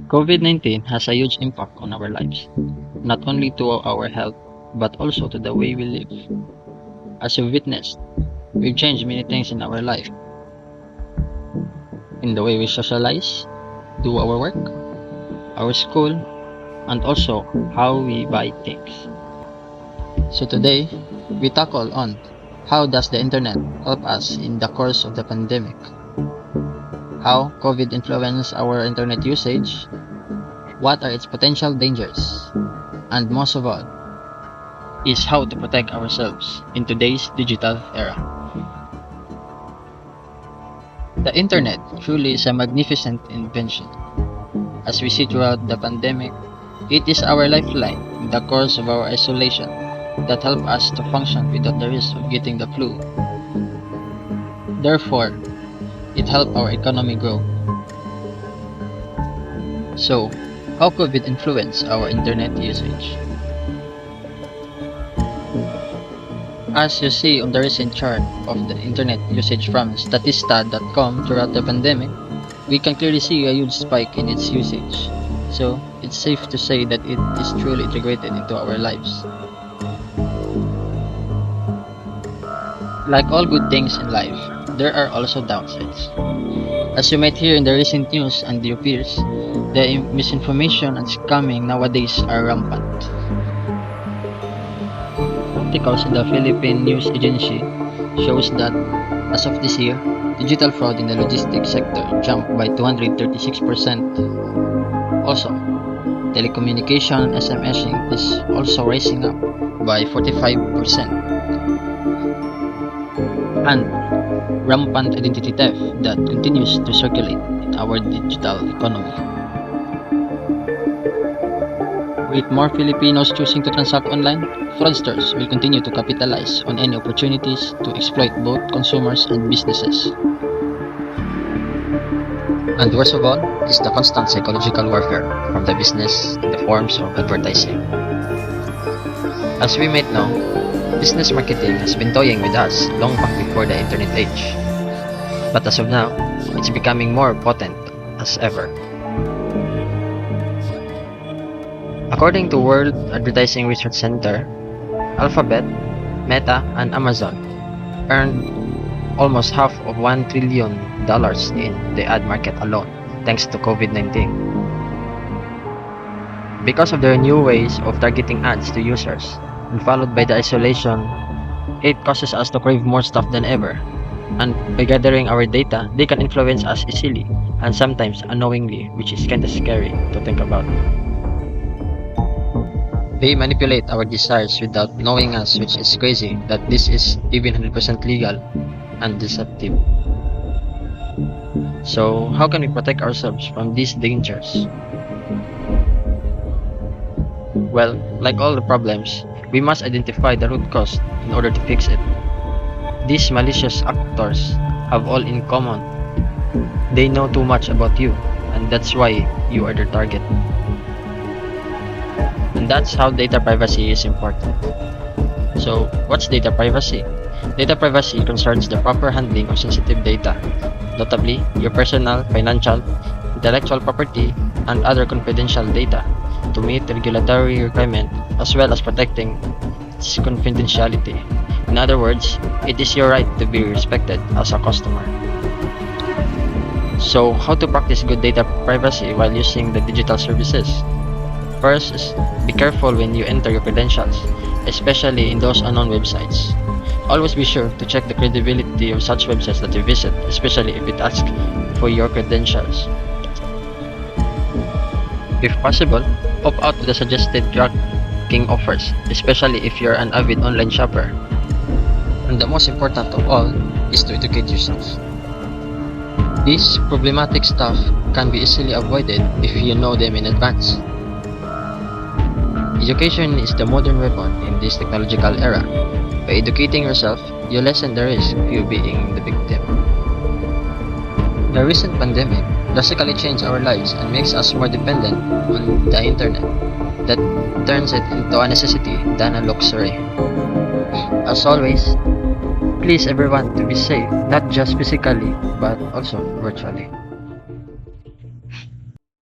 COVID-19 has a huge impact on our lives, not only to our health, but also to the way we live. As you've witnessed, we've changed many things in our life, in the way we socialize, do our work, our school, and also how we buy things. So today, we tackle on how does the internet help us in the course of the pandemic, how COVID influenced our internet usage, what are its potential dangers, and most of all, is how to protect ourselves in today's digital era. The internet truly is a magnificent invention. As we see throughout the pandemic, it is our lifeline in the course of our isolation that help us to function without the risk of getting the flu. Therefore, it helped our economy grow. So, how COVID influence our internet usage? As you see on the recent chart of the internet usage from Statista.com throughout the pandemic, we can clearly see a huge spike in its usage. So, it's safe to say that it is truly integrated into our lives. Like all good things in life, there are also downsides. As you might hear in the recent news and your peers, the misinformation and scamming nowadays are rampant. Articles in the Philippine News Agency shows that as of this year, digital fraud in the logistics sector jumped by 236%. Also, telecommunication and SMSing is also rising up by 45%. And rampant identity theft that continues to circulate in our digital economy. With more Filipinos choosing to transact online, fraudsters will continue to capitalize on any opportunities to exploit both consumers and businesses. And worst of all is the constant psychological warfare from the business in the forms of advertising. As we might know, business marketing has been toying with us long back before the internet age. But as of now, it's becoming more potent as ever. According to World Advertising Research Center, Alphabet, Meta, and Amazon earned almost half of $1 trillion in the ad market alone thanks to COVID-19. Because of their new ways of targeting ads to users, and followed by the isolation, it causes us to crave more stuff than ever. And by gathering our data, they can influence us easily and sometimes unknowingly, which is kinda scary to think about. They manipulate our desires without knowing us, which is crazy that this is even 100% legal and deceptive. So, how can we protect ourselves from these dangers? Well, like all the problems, we must identify the root cause in order to fix it. These malicious actors have all in common. They know too much about you, and that's why you are their target. And that's how data privacy is important. So, what's data privacy? Data privacy concerns the proper handling of sensitive data, notably your personal, financial, intellectual property, and other confidential data, to meet regulatory requirements as well as protecting its confidentiality. In other words, it is your right to be respected as a customer. So, how to practice good data privacy while using the digital services? First is be careful when you enter your credentials, especially in those unknown websites. Always be sure to check the credibility of such websites that you visit, especially if it asks for your credentials. If possible, opt out to the suggested tracking offers, especially if you're an avid online shopper. And the most important of all is to educate yourself. This problematic stuff can be easily avoided if you know them in advance. Education is the modern weapon in this technological era. By educating yourself, you lessen the risk of you being the victim. The recent pandemic drastically changed our lives and makes us more dependent on the internet. That turns it into a necessity than a luxury. As always, please everyone to be safe, not just physically, but also virtually.